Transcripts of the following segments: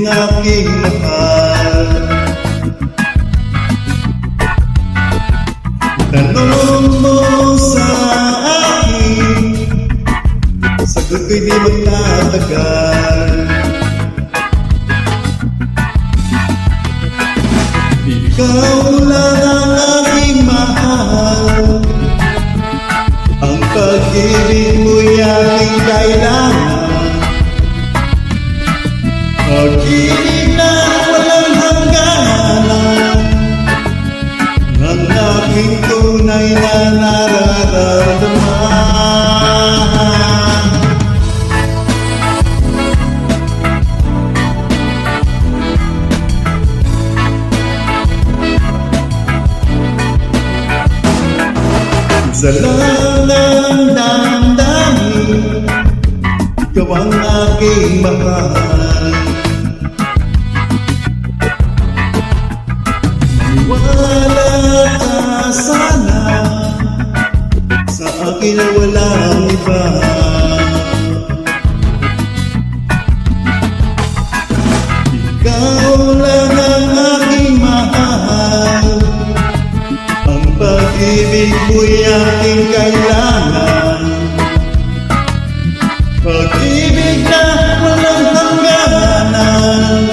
aking mahal. Tanong mo sa akin, sagot ko'y di magtatagal. Ikaw lang ang aking mahal, ang pag-ibig mo'y aking kailangan. Pag-ibig na walang hangganan, ang aking tunay na nararamdaman. Sa lalang damdamin, ikaw ang aking mahal. Maniwala ka sana, sa akin na walang iba. Ikaw lang ang aking mahal, ang pag-ibig mo'y aking kailangan. Pag-ibig na walang hangganan,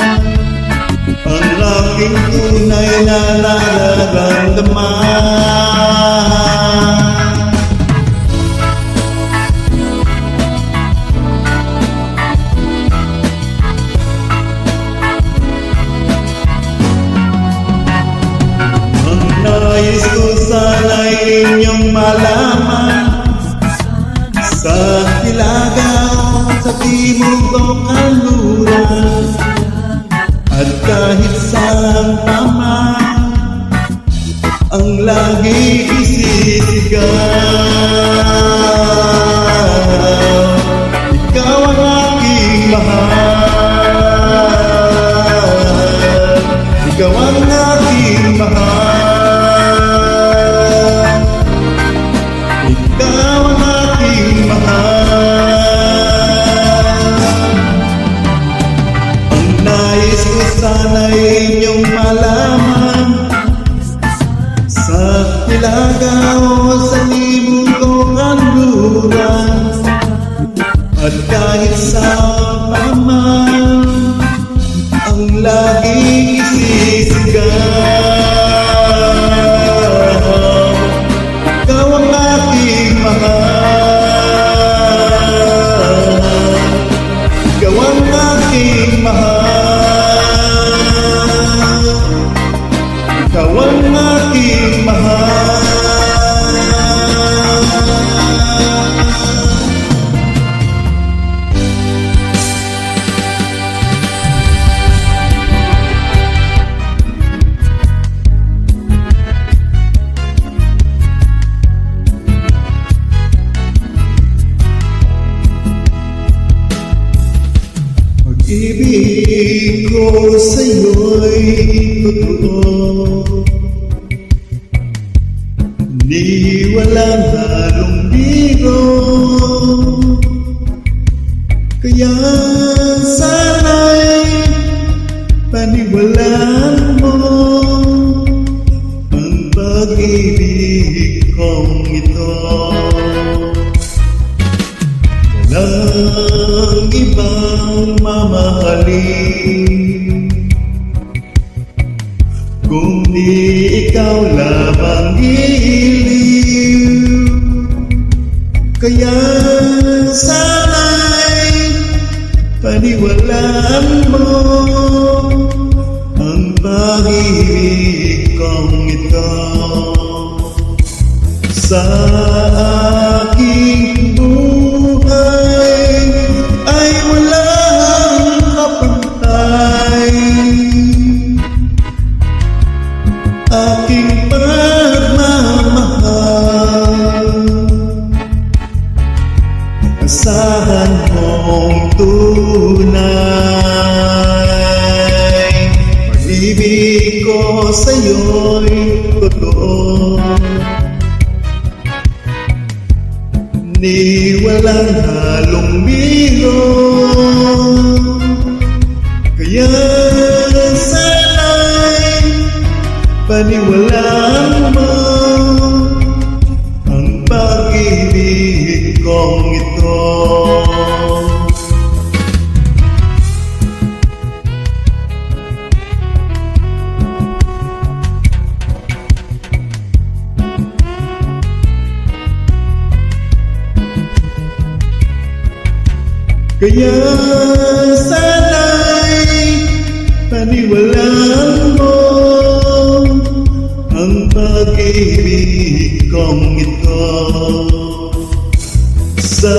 ang aking tunay na nararamdaman. Ang nais ko sana'y inyong malaman, sa Hilagaw, sa timog o kanluran, at kahit saan pa man, ang lagi isisigaw. Ikaw ang aking mahal, ikaw ang aking mahal, ikaw ang aking mahal. Ang nais ko sana'y inyong malaman, sa Hilagaw, sa libong kong kanluran, at kahit saan pa man, ang laging isisigaw. Ikaw ang aking mahal, ikaw ang aking mahal, ikaw ang aking mahal. Pag-ibig ko sa'yo'y totoo, ni walang halong biro. Kaya sana'y paniwalaan mo ang pag-ibig kong ito. Walang ibang mamahalin kung di ikaw lamang iliw. Kaya sana'y paniwalaan mo ang pag-ibig kong ito. Sa aking buhay ay walang kapantay, aking pagmamahal. Asahan mong tunay, pag-ibig ko sa'yo'y totoo, ni walang halong biro. Kaya Kaya sana'y paniwalaan mo ang pag-ibig kong ito. Kaya sana'y paniwalaan mo ang pag-ibig kong ito. Sa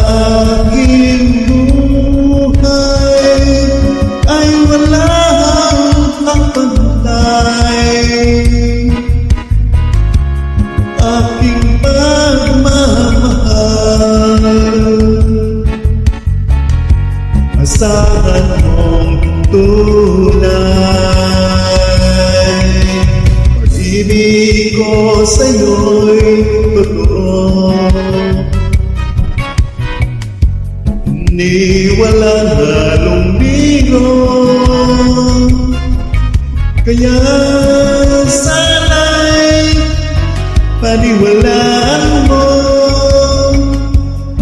aking buhay ay walang kapantay. Aking pagmamahal, asahan mong tunay. Pag-ibig ko sa'yo'y totoo, ni walang halong bigo. Kaya sana'y paniwalaan mo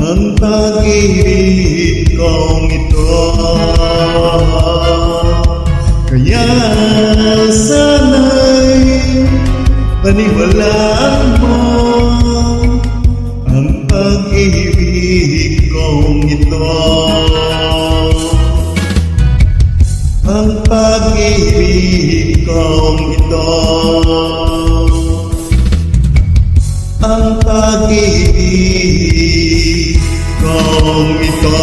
ang pag-ibig kong ito. Kaya sana'y paniwalaan mo ang pag-ibig kong ito. Ang pag-ibig kong ito. Ang pag-ibig kong ito.